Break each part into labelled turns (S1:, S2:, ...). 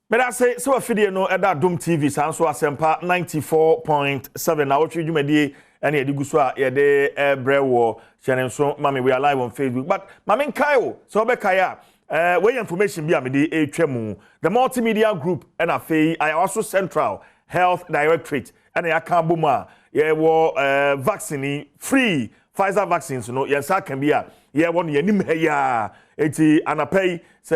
S1: But I say so afidie no Adom TV sanso asempa 94.7 na wotwe dwumadi ene edi guso a ye de brewo chenenso mami we are live on Facebook but mami nkaio so obekaya we information bi amede etwemu the multimedia group and afei I also Central Health Directorate and ya bomu a ye wo vaccine free Pfizer vaccines no yensa kan bi a ye wo no yanim heya eti anapei se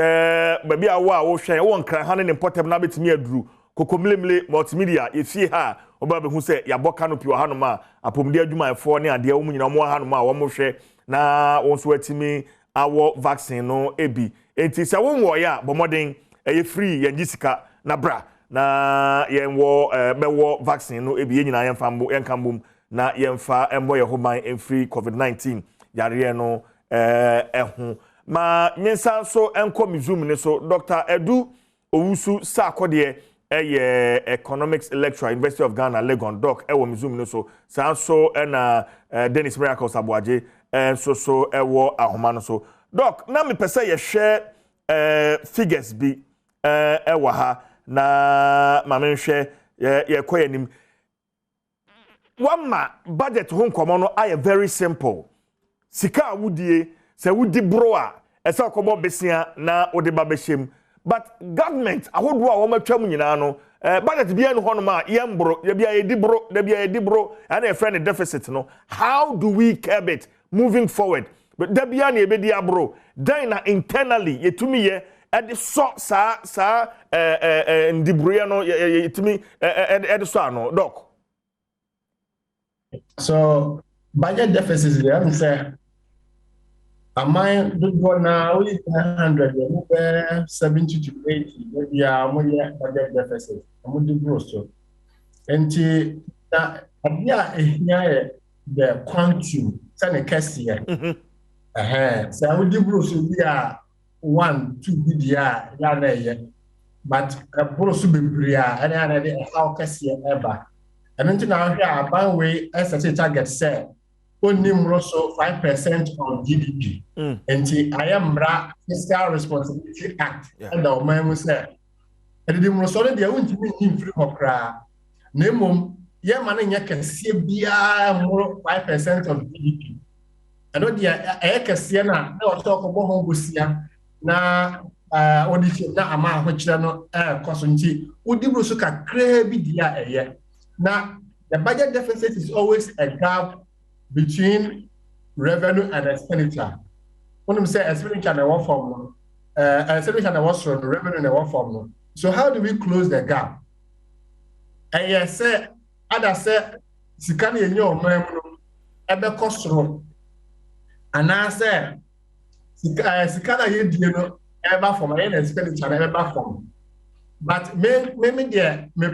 S1: baby awo a wo hwen wo nkran ha ne important na betimi aduru kokomlemle multimedia efie ha oba be hu se ya boka no pi wa hanom a apomde adwuma efo ne ade wo nyina mo hanom a wo mo hwe na won so atimi awo vaccine no ebi enti se wo wo ya bomoden eye free yanjisika na bra na yen wo bewo vaccine no ebi nyina yen fambo yen kambum na yen fa embo ye homan en free covid-19 yare no ehu ma nyensa so enko mizum ne so Dr. Edu Owusu Sakode economics lecturer University of Ghana Legon doc ewo mizum ne so sanso na Dennis Miracles Abuaje so ewo ahoma no so doc na me pese ye share figures bi ewa ha na ma me hwe ye koyanim wama budget ho nkomo no are very simple sika awudie se wudi bro a ese okobo besia na ode ba behiem but government ahodo a wo matwam nyina no budget bia no hono ma yembro ya bia yedi bro and a friend deficit no how do we curb it moving forward but da bia na ebedi abro then na internally yetumi ye ede so sa ndibro no yetumi ede so ano doc.
S2: So budget deficit there I'm say am do now we 100 70 to 80 maybe ammonia budget deficit amudi gross so enti na abia ehia the quantum say na kese so amudi gross bi a 1 2 bi dia ya na ye but gross bebre a na dey how kese ever and until now here ban way as a target say only so 5% of GDP. And I am Fiscal Responsibility Act and the man say and the most solid they won't be free of cra name yeah man ya can see more 5% of GDP. And what the can see na talk about home na audition na ama which no cost nti odi so ka kra bi dia now, the budget deficit is always a gap between revenue and expenditure. When we say expenditure in one form, expenditure in one form, revenue in one form. So how do we close the gap? And yes, say, other say, sikani yenyo omemo ebe kosro. And I say, sikana yedie no ebe form, and expenditure ebe form. But maybe there, my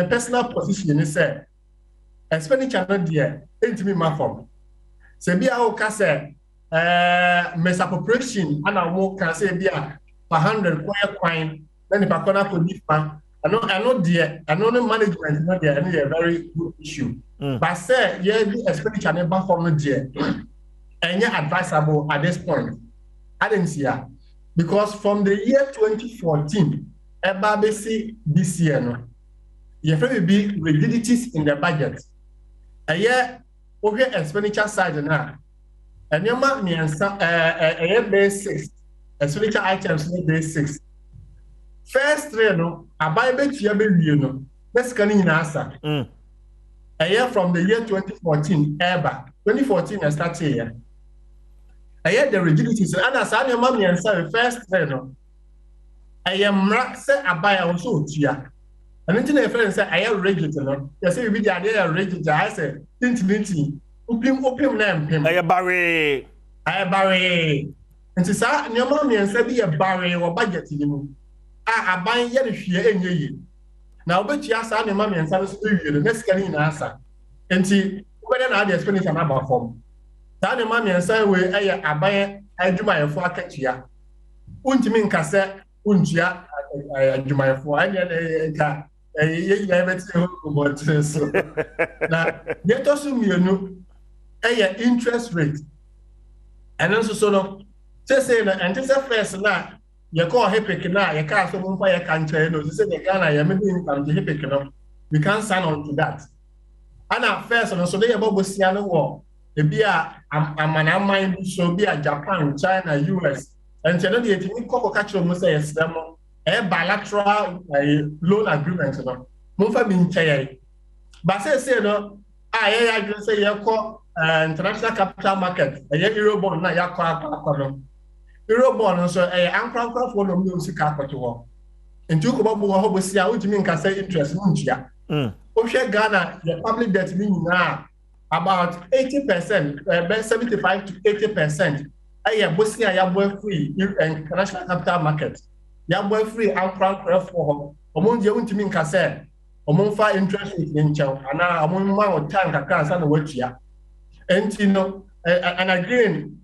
S2: personal position is say expenditure not there, ain't me my form. Say be a can say misappropriation and I won't can say be a 100 coin, then if I cannot put this man, I know there, I know the management not there, and it's a very good issue. But say yeah, the expenditure never form not there, and yeah, advisable at this point. I didn't see her because from the year 2014. Ebabesi this year no you will be rigidities in the budget a year over expenditure side na and your man base 6 expenditure items base 6 first three no abai betua be wie no let's can in answer a year from the year 2014 ever 2014 started here a year the rigidities and as your man first three no I am say abaya also tia. And until a friend say I am rigid, you say we be there rigid. I say, tinti, opium lamp. I am barry. And to say, your mommy and say be a barry or budget in you. I buy yet fear in ye. Now, but you ask your mommy and son to the next can answer. And see whether I just finish another form. Tell your mommy and say, we I buy I do my for catch ya. Untimin cassette. Unja adwumayefo anya ka ye beti ho so na ye to so mienu interest rate and also so no say na and this first na you call Hippic now, you can't so far you can't tell you, say the Ghana, you're maybe in the Hippic, we can't sign on to that. And at first, so they about Bosiano war, the beer, I'm an mind, so be a Japan, China, US, and tell you, you can catch them, say, a bilateral loan agreement, Mufa bin Chay. But say, no, I just say, you call international capital market, a Eurobond, na yakwa. Eurobond, so a uncrown for the music capital. And you come up with a Hobosia, which means can say interest, Munchia. Ghana, the public debt meaning now about 80%, 75 to 80%. Bosnia, Yabwe free and international capital market. Yabwe free and crown for among the ultimate cassette, among far interest in Chow, and now among my time, I can't stand the word here. And you know, and again,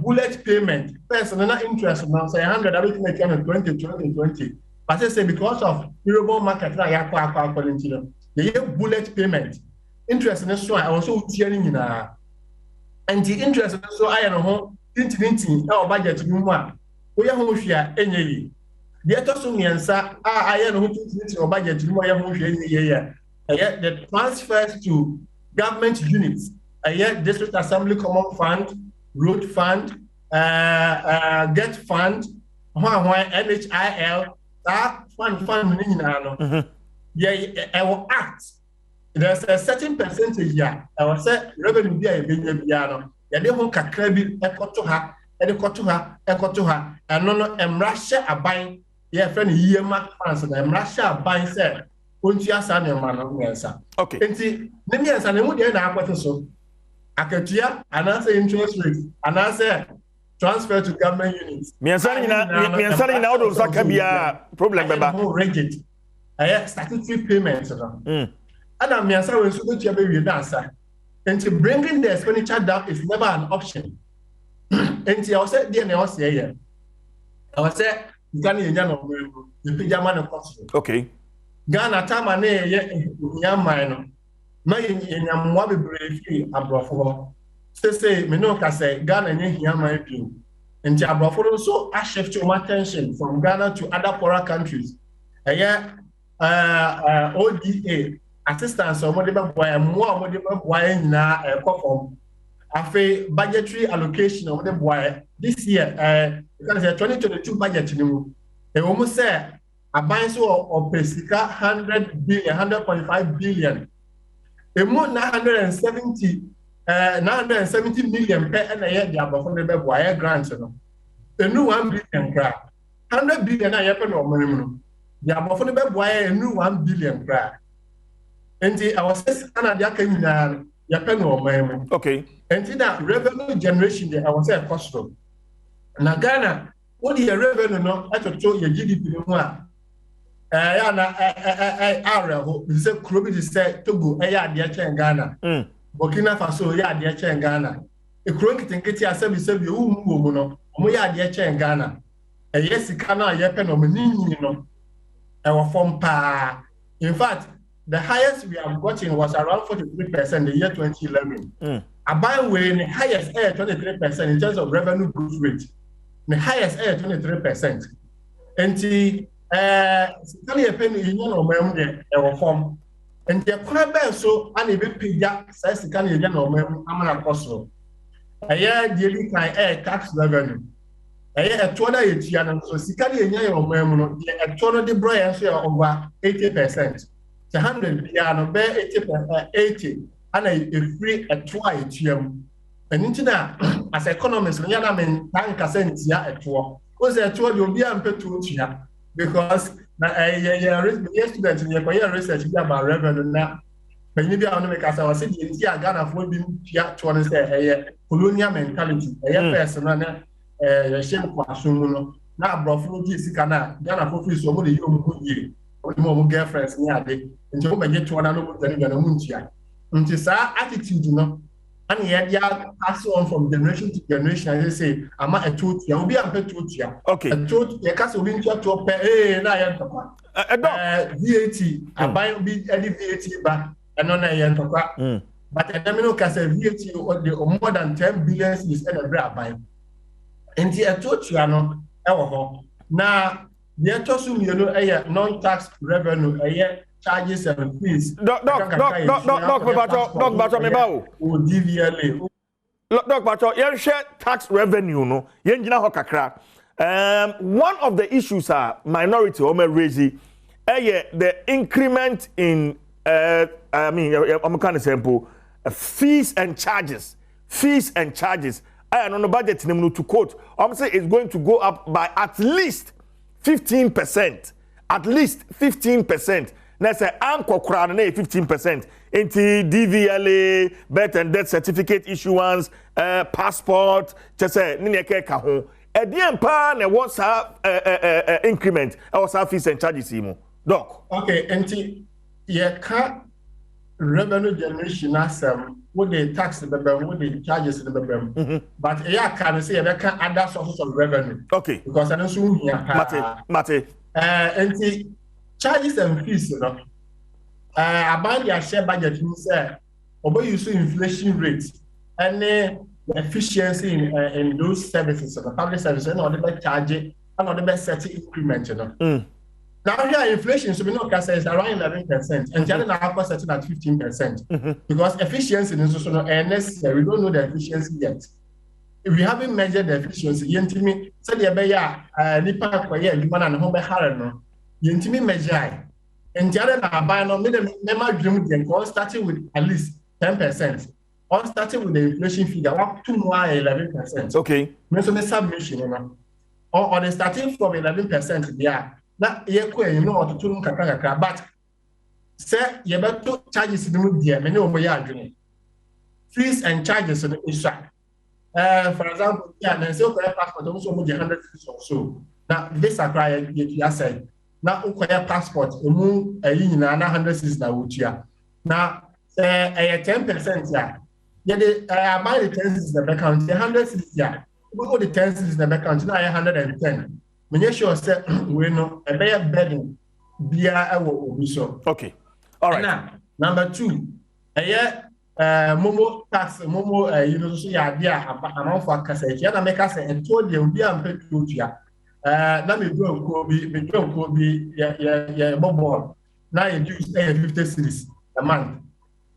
S2: bullet payment, personal interest now say 100, everything make 20. But I say because of Eurobond market, the bullet payment interest in this one I was so tearing in and the interest so I know our budget we are home share any the answer I know our budget the transfers to government units district assembly common fund, road fund, get fund, NHIL fund our act. There's a certain percentage here. I was say revenue be a biano. They won't craby echo to her, and no Russia a buying. Yeah, friend, year mark France and Russia buying said, won't you ask any man of answer? Okay. And see, let me answer the mood and I so. Akatia, and answer interest rates, and answer transfer to government units. Me answering now those can be a problem, rigid. Statutory payments. And I'm answering so to be answer. And to bringing the expenditure down is never an option. And I was said, dear, I was saying, I was said, Ghana, the pajama cost. Okay. Ghana, time and young minor. My in Yamwabi brave abroad. Say, Minoka say, Ghana and Yama do. And Jabra so I shift my attention from Ghana to other poorer countries. ODA assistance or whatever boy more whatever boy na perform afi budgetary allocation or whatever boy this year because 2022 budget ni e wo mu say aban so o pesika 100.5 billion e mu 970 million per na ye dia bafo ne be boy grant no enu 1 billion kra 100 billion na ye pe no mo no. The above the bed wire new 1 billion cry. And I was saying, Canada, Japan or my okay. And that revenue generation, there I was saying, cost. Now, Ghana, what is your revenue? No, I told you GDP. Area who is a crowd is said to go a yard in Ghana. Burkina Faso, yard in Ghana. A crooked and get your service of your own woman, yard in Ghana. A yes, you cannot yapen or menino. Our form pa. In fact, the highest we have gotten was around 43% in the year 2011. About when the highest 23% in terms of revenue growth rate. The highest 23%. And the Sicily penny in your memory our form. And the crab so uneven pija says the Canadian or memory amana apostle. A year daily tax revenue. A 28 years, so Sicily and your memory, a total de Brian over 80%. The 100 piano bear 80, and a free at twice. And into that, as economists, we are in tank cents at 2. Was there 2 you'll be Pt.2 because yesterday in your research about revenue now. But maybe I want to make as I was saying, Ghana for being to understand a colonial mentality, a person. Shame for Sumuno. Now, Brofo, Sikana, Ghana for free, so many young girlfriends near day, and you may get to another than Muntia. And this attitude, you know, and yet, yeah, pass on from generation to generation. They say, I'm a truth, you'll be a Pt.2. Okay, a truth, your castle winter to pay VAT, I buy be any VAT back, and on a yantaka. But a domino can say VAT or more than 10 billion is in a grab by. And I told you, I know, Now, the atosu non-tax revenue, charges and fees.
S1: Doc Bacho, you share tax revenue, no? You know kakra. One of the issues are minority or raising, the increment in, I'm kind of simple, fees and charges. Fees and charges. I am on the budget to quote. I'm saying it's going to go up by at least 15%. At least 15%. Let's say anko crown 15% into DVLA, birth and death certificate issuance, passport, just say nineke kaho. Edian pa ne what's increment or fees and charges imo. Doc.
S2: Okay, enti ye ka revenue generation asem with the tax the with the charges the but yeah can say you can other sources of revenue.
S1: Okay.
S2: Because I don't so here.
S1: Mate.
S2: Enti charges and fees, you know. About your share budget, you say, about use inflation rates and the efficiency in those services, the public services, and all the best charge and all the best setting increment, you know. Now, here inflation, so we know can say is around 11%, and the other half setting at 15%. Because efficiency is also not necessary. We don't know the efficiency yet. If we haven't measured the efficiency, you me said the beya nipa kwa ye human and home hare no. You measure. And the other buy no me dream then starting with at least 10%. Or starting with the inflation figure up to 11%.
S1: Okay.
S2: Me so me submission, you know. Or they starting from 11% there. That ye you know to turn kakra but say you better charges in the there me no mo ya adwene. Fees and charges in the for example, yeah, and so passport also 100 or so. Now this acquire you said. Now, ukoya passport, emu na 100 na wutia. Now, 10% ya. Yeah, the buy the 10 is the account. The 100 ya. We go the 10 is the account. Now 110. When you sure say we know a better bedding, beer obi so.
S1: Okay, all right.
S2: Now, number 2, momo tax, momo you know so ya dia amount for kasa. Ya na make us and told you be am Pt.2. Let me go Kobe, yeah, mobile. Now you use 50 cities a month.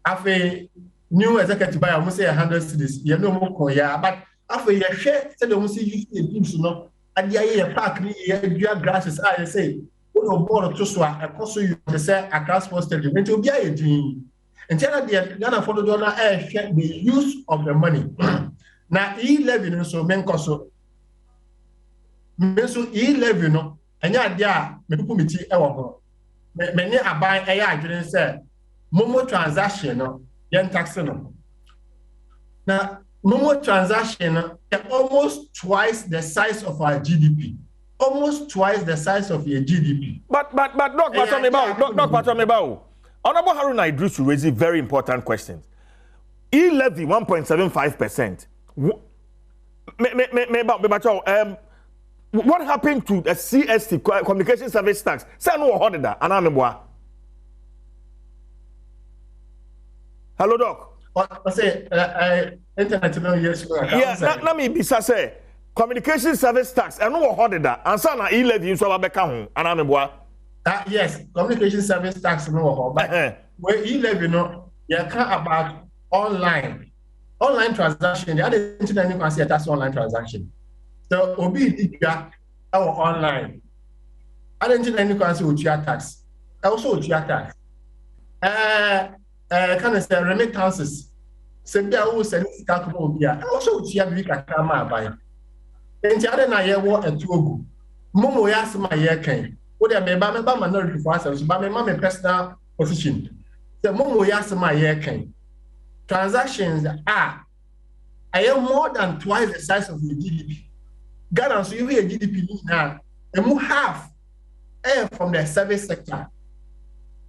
S2: After new executive buy almost 100 cities, you know more, yeah, but after you share, said almost use the teams, you know, and yeah, park, yeah, grasses, I say, what a board to swap, a cost you to say a transport station, it will be a dream. And tell the Ghana for the dollar, the use of the money. Now, E11, so men cost. So E11 no enya dia me committee e wo ho me ne aban e ya adwene say momo transaction no yen tax no na momo transaction no almost twice the size of our GDP, almost twice the size of your GDP. But
S1: Doc Pato Mebao, Honorable Haruna Idris raised very important questions. E-levy 1.75%. What happened to the CST, Communication Service Tax? Say no order that. Hello, Doc.
S2: I say, internet no yes.
S1: Yeah, let me be say Communication Service Tax. I know order that. And so na E-levy so abeka ho. Anameboa.
S2: Yes, Communication Service Tax no but where E-levy no, you can about online transaction. The other internet you can see that's online transaction. So obi diga our online. I don't think any can say utia tax. Also utia tax. Can I say remittances? Say be who send sika to obi a. Also utia bi kakra ma buy. Enti ade na ye wo etuogu. Momo ya asema ye kan. Wo de me ba minority for us, ba me personal position. Say momo ya asema ye kan. Transactions are more than twice the size of the GDP. Ghana, so you hear GDP now, and move half from the service sector.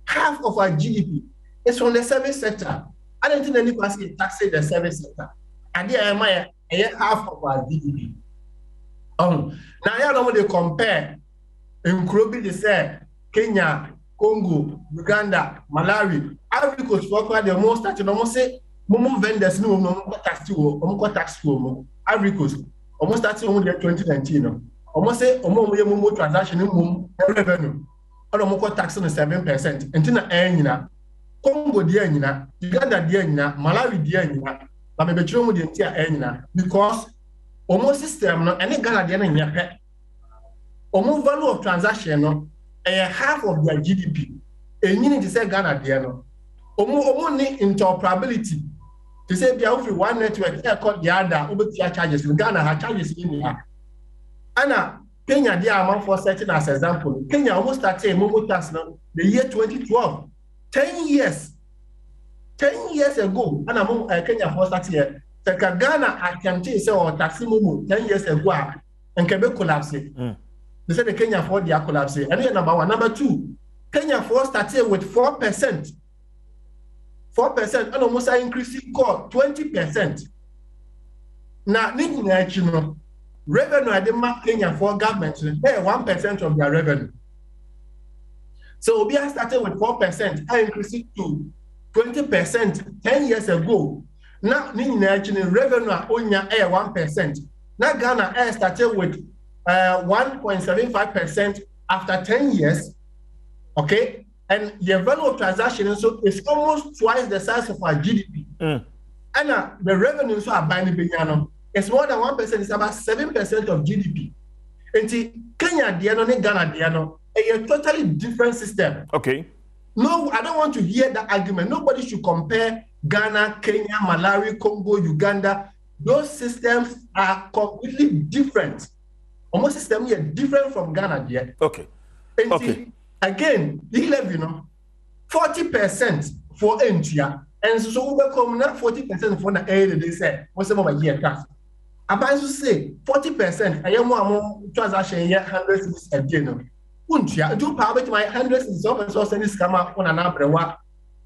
S2: Half of our GDP is from the service sector. I don't think anyone can tax the service sector. And there am I half of our GDP. Now you know they compare in Krobi, they say Kenya, Congo, Uganda, Malawi, Ivory Coast, the most that you almost say, Momo vendors no tax to Ivory Coast. Almost starting only 2019. almost say omo transaction in revenue. Almost tax on 7%. Until na Congo dia nyina, Uganda dia nyina, Malawi dia nyina, na me betro mu dia ntia nyina because almost system no any Ghana dia na nyina pe. Almost value of transaction no half of their GDP. Enyini to say Ghana dia no. Almost need interoperability. To say bia free one network called the other obetia charges in Ghana ha charges in here. Ana Kenya dia amount for setting as example. Kenya almost started momo tax no the year 2012. 10 years ago, and Kenya for that year, the Ghana attempted say or taxi mumu 10 years ago, and Quebec collapse. They said the Kenya for their collapse. And then number one, number two, Kenya for started with 4%. 4%, and almost increasing call 20%. Now, revenue at the Kenya for government, pay 1% of their revenue. So we started with 4%, I increased to 20% 10 years ago. Now, revenue only 1%. Now Ghana started with 1.75% after 10 years. Okay, and the value of transaction so is almost twice the size of our GDP. And the revenue so are buying the it's more than 1%. It's about 7% of GDP. And Kenya diano and Ghana diano. A totally different system.
S1: Okay.
S2: No, I don't want to hear that argument. Nobody should compare Ghana, Kenya, Malawi, Congo, Uganda. Those systems are completely different. Almost system here different from Ghana yet.
S1: Okay.
S2: And
S1: okay.
S2: Again, the 40% for India, and so we come now 40% for the aid. They say what's about a year tax. About to say 40%. I am more transaction here 100 cities a day. Untia do power to my 100 cities of so send this come up on an abrewa.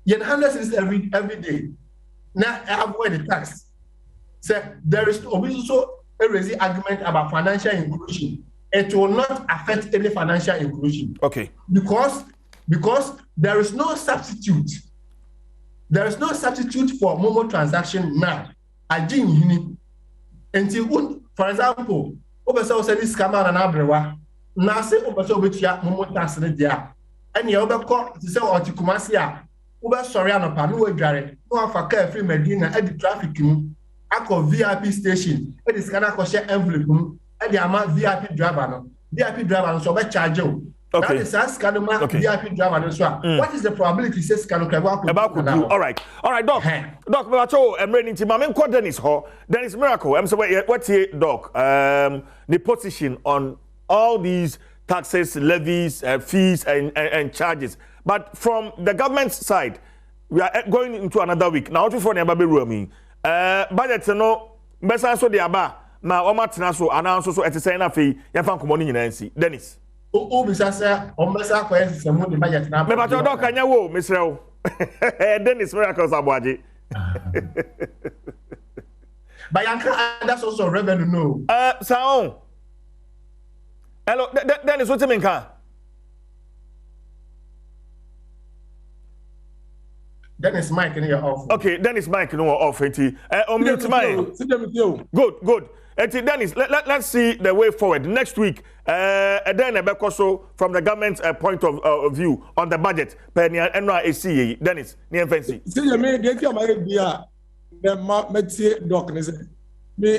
S2: Yen 100 cities every day. Now I avoid the tax. So there is also a raising argument about financial inclusion. It will not affect any financial inclusion. Okay. Because there is no substitute. There is no substitute for Momo transaction now. Until, for example, over so send this come out an abrewa. Na se obaso obetia momo tax ne dia ene obekọ ti se otikumasi a obe sori anopa no wadware no afaka free Medina e di traffic mu akọ VIP station e di scanner ko share envelope mu e di ama VIP driver no so be charge o. Okay. That is scanner VIP driver no so what is the probability say scanner ka ba
S1: all right doc but so emre nti ma me nko Dennis Miracle am say what here doc the position on all these taxes, levies, fees, and charges. But from the government's side, we are going into another week. Now, what for never be roaming? Budget no, best answer the aba. Now, Oma Tinaso announce so at the same fee. You find money in Nancy. Dennis.
S2: Oh, Mr. Omasa questions some money budget now.
S1: Me bacho doc kanya wo, Mr. Dennis Miracles Abwaji.
S2: But that's also revenue no.
S1: Sound. Hello, Dennis, what you mean?
S2: Dennis Mike in your off.
S1: Okay, Dennis Mike no off. Mute mine. Good. Dennis, let's see the way forward. Next week, then so from the government's point of view on the budget. NYSC, Dennis, near fancy.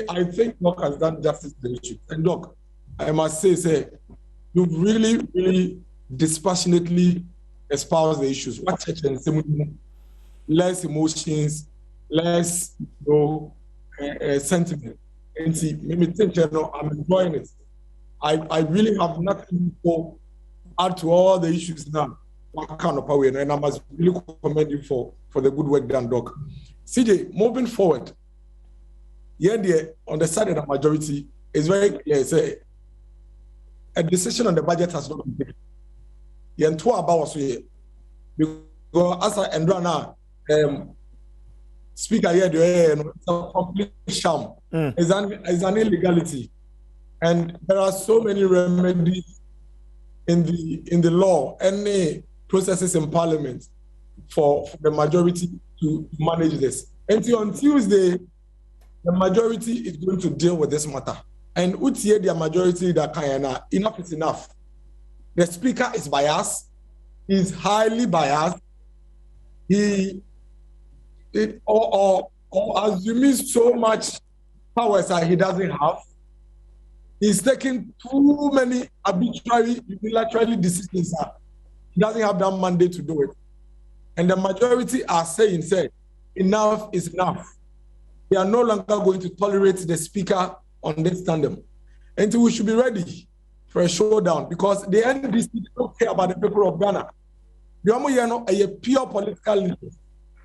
S3: I think Doc has done justice to the issue. And Doc, I must say, you really dispassionately espouse the issues. What church and less emotions, less sentiment. And see, maybe think I'm enjoying it. I really have nothing to add to all the issues now. What kind of power, and I must really commend you for the good work done, Doc. CJ, moving forward, on the side of the majority, it's very clear. Say, a decision on the budget has not been taken. Because as I end now, speaker here, it's a complete sham. It's an illegality, and there are so many remedies in the law, any processes in Parliament for the majority to manage this. And on Tuesday, the majority is going to deal with this matter. And utie their majority that kayana, enough is enough. The speaker is biased, he's highly biased, or assuming so much powers that he doesn't have. He's taking too many arbitrary, unilaterally decisions. He doesn't have that mandate to do it. And the majority are saying, say, enough is enough. They are no longer going to tolerate the speaker on this tandem. And we should be ready for a showdown because the NDC don't care about the people of Ghana. The Omo a pure political leaders,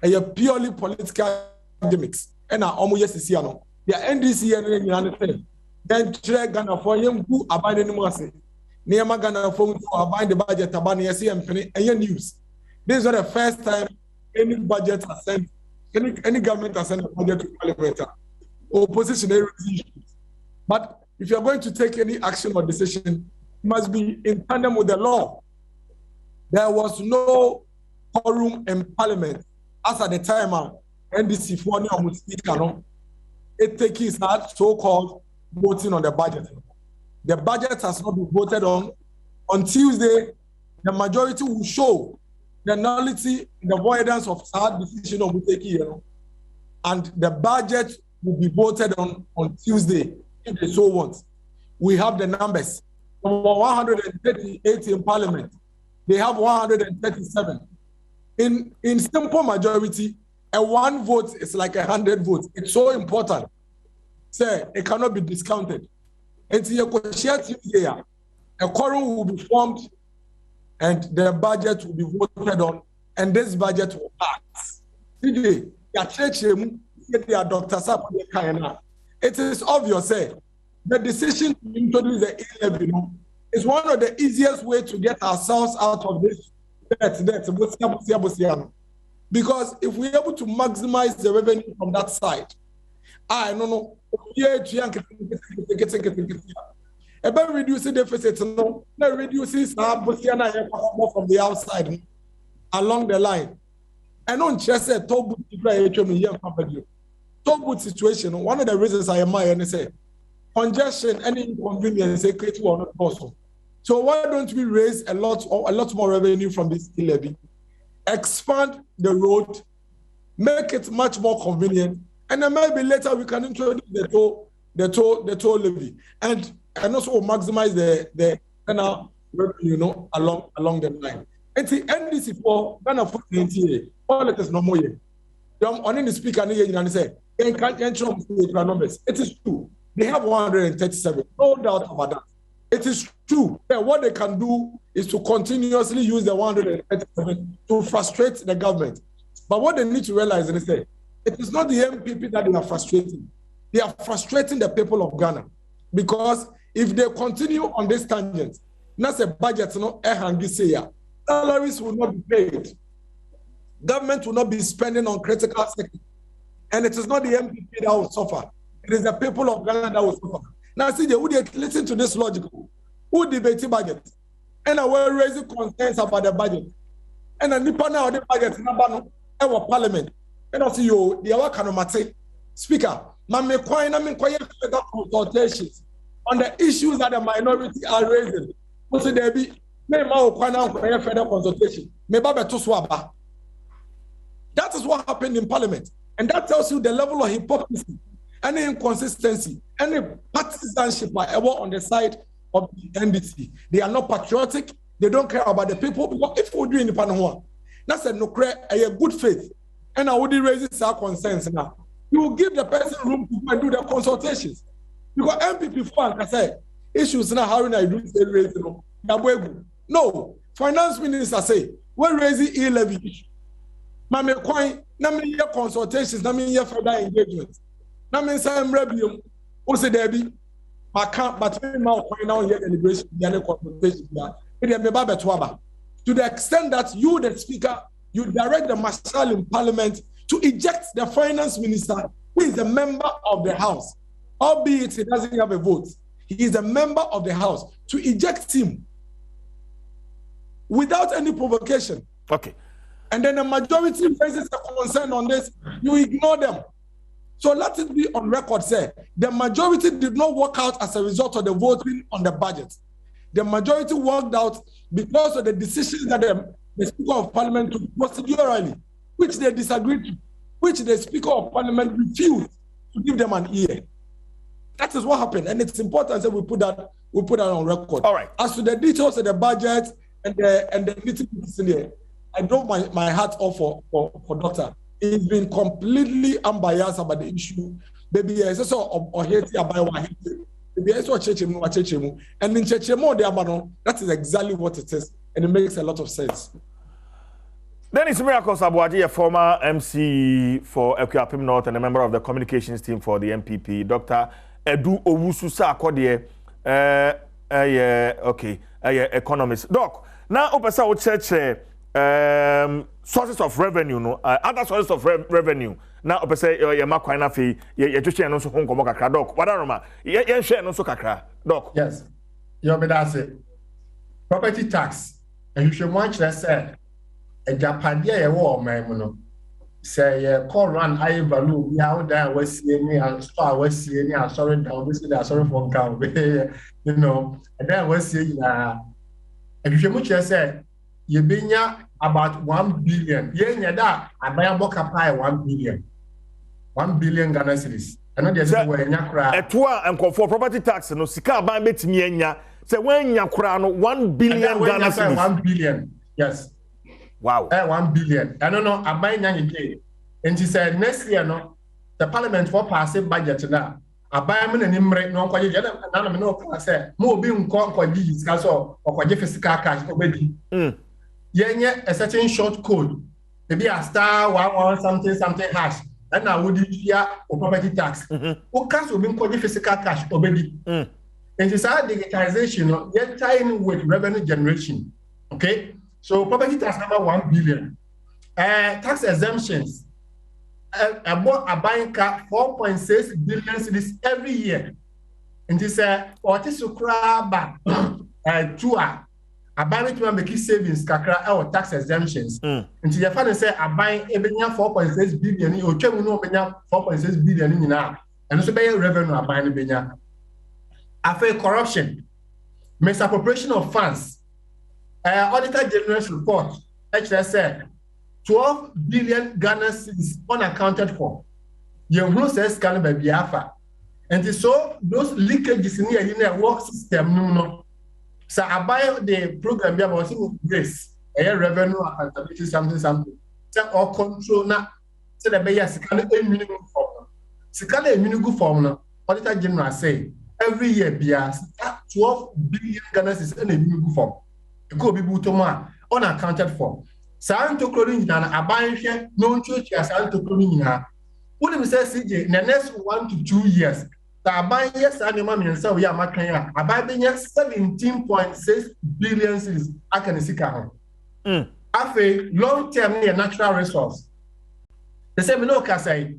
S3: a purely political academics. And now Omo yes the NDC and understand. Then Ghana for him who abide anymore. Near Ghana for abide the budget abide and news. This is not the first time any budget has sent, any government has sent a budget to parliament. Opposition issues. But if you're going to take any action or decision, it must be in tandem with the law. There was no quorum in parliament as at the time NDC for any speaker. It takes that so-called voting on the budget. The budget has not been voted on. On Tuesday, the majority will show the nullity, the avoidance of sad decision of Muteki, and the budget will be voted on Tuesday if they so want. We have the numbers. From 138 in parliament, they have 137. In simple majority, a one vote is like 100 votes. It's so important. Say it cannot be discounted. Until you share Tuesday, a quorum will be formed and the budget will be voted on, and this budget will pass. Today, it is obvious, the decision to introduce the E-levy is one of the easiest ways to get ourselves out of this debt. Because if we're able to maximize the revenue from that side, I don't know, about reducing deficit, reducing from the outside along the line. I don't just say top situation. One of the reasons I admire and say congestion, any inconvenience, create one also. So why don't we raise a lot more revenue from this levy, expand the road, make it much more convenient, and then maybe later we can introduce the toll levy, and also maximize the revenue, along the line. And the NDC for Ghana for politics no more. On the speaker and say, numbers. It is true. They have 137. No doubt about that. It is true. Yeah, what they can do is to continuously use the 137 to frustrate the government. But what they need to realize is that it is not the MPP that they are frustrating. They are frustrating the people of Ghana. Because if they continue on this tangent, that's a budget, salaries will not be paid. Government will not be spending on critical sectors. And it is not the MPP that will suffer. It is the people of Ghana that will suffer. Now, see, listen to this logic. Who debate the budget? And I will raise concerns about the budget. And then the now the budget number our parliament. And I see you, the Awakanumate speaker, Mame further consultations on the issues that the minority are raising. So there be further consultation. That is what happened in parliament. And that tells you the level of hypocrisy, any inconsistency, any partisanship on the side of the NDC. They are not patriotic. They don't care about the people. Because if we do independent, that's a good faith. And I would raise our concerns now. You will give the person room to go and do the consultations. Because MPP I say issues now how I do raise no. Finance minister say we're raising E-levy issue. Mame coin, na consultations, na further engagements. Na some review, also there be, but now here deliberation, consultation. To the extent that you, the speaker, you direct the marshal in parliament to eject the finance minister, who is a member of the house, albeit he doesn't have a vote. He is a member of the house, to eject him without any provocation.
S1: Okay.
S3: And then the majority raises a concern on this, you ignore them. So let it be on record, say, the majority did not work out as a result of the voting on the budget. The majority worked out because of the decisions that the Speaker of Parliament took procedurally, which they disagreed to, which the Speaker of Parliament refused to give them an ear. That is what happened, and it's important that we put that on record.
S1: All right.
S3: As to the details of the budget and the nitty-gritty here, I know my hat off for Doctor. He's been completely unbiased about the issue. Maybe it's also or hate about what maybe it's what chechemu and in chechemu the abano. That is exactly what it is, and it makes a lot of sense.
S1: Dennis Miracle Sabuaji, a former MC for Equiapim North and a member of the communications team for the MPP, Dr. Edu Owusu Akodie, economist. Doc, now opesa wo church sources of revenue no other sources of revenue na opesa ye makwan na fe ye twetwe no so honkomo kakra doc wadaroma ye hwe no so kakra doc.
S2: Yes, you be that say property tax and you should watch that say a japade ye wo man mu no say ye call run high value we out there we see ni and store we see ni and sorry down we see that sorry for count you know and then we see na and you should watch say ye benya about 1 billion. Ye nyada abaya boka pay 1 billion. 1 billion Ghana cedis. And there's a way nyakra.
S1: Etwa and for property tax no sika aban betimi enya. Say when nyakra no 1 billion Ghana cedis.
S2: 1 billion. Yes.
S1: Wow.
S2: 1 billion. I don't know aban nyanye. And she said next year no the parliament for passing budget na. Aban me na nimre no kwaje na me no ka say mo obi nko kwaje sika so kwaje physical cash obedi. Yenye a certain short code, maybe a star 11 something hash, and now would you property tax? Who cash will be called physical cash already? And it's our digitization, yet tying with revenue generation. Okay, so property tax number 1 billion. Tax exemptions. I bought a buying car 4.6 billion cedis every year. And this what is to crab back to aban to make savings kakra or tax exemptions. Until your father say aban ebenya 4.6 billion o twem no obenya 4.6 billion nyina and so be revenue aban benya. After corruption, misappropriation of funds. Auditor General's report actually said 12 billion Ghana cedis unaccounted for. You who says can be biafa. And so those leakages in the work system no. So I buy the program be about grace, revenue accountability something. So or control na so the be sikale minimum form. Sikale minimum form no. Auditor General say every year bia 12 billion Ghana is in a minimum form. It could be butoma unaccounted for. Santo clothing na aban hwe no nchuchi santo clothing na. What do we say CJ in the next 1 to 2 years? Aban yes anima mensa we amakan ya aban benya 17.6 billion cedis akanisika ho. Afi long term near natural resource. They say me no ka say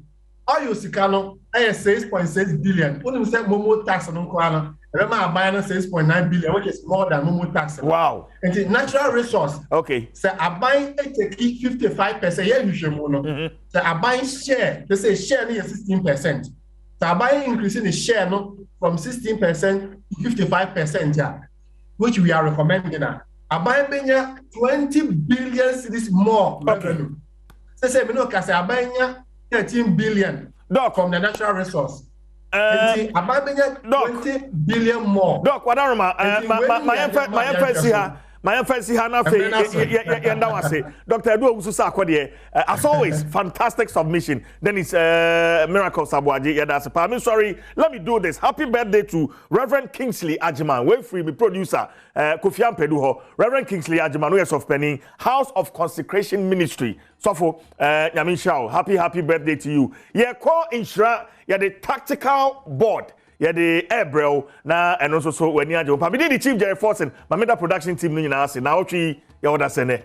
S2: oil sika no 6.6 billion. When we say momo tax no ko ana remember aban no 6.9 billion which is more than momo tax.
S1: Wow.
S2: And the natural resource.
S1: Okay.
S2: Say aban take 55% yeah you no. The aban share they say share near 16%. So by increasing the share no, from 16% to 55%, yeah, which we are recommending now. Abai benya 20 billion cedis more revenue. Say we know kasi abai nya 13 billion
S1: Doc,
S2: from the natural resource. Abai benya 20 billion more.
S1: Doc, wadaroma my emphasis na fe yenda wase Dr. Edu Owusu Akodie as always fantastic submission. Then it's Miracle Sabuaji yeda se pa me sorry let me do this. Happy birthday to Reverend Kingsley Ajiman we free me producer Kofi Ampedu ho Reverend Kingsley Ajiman yes of Penning House of Consecration Ministry sofo Nyamin Shao happy birthday to you. Ye call insura ye the tactical board yeah, the Airbrel na and also so when you are the chief Jerry Forson, my production team, Nnawotwe, you order sene.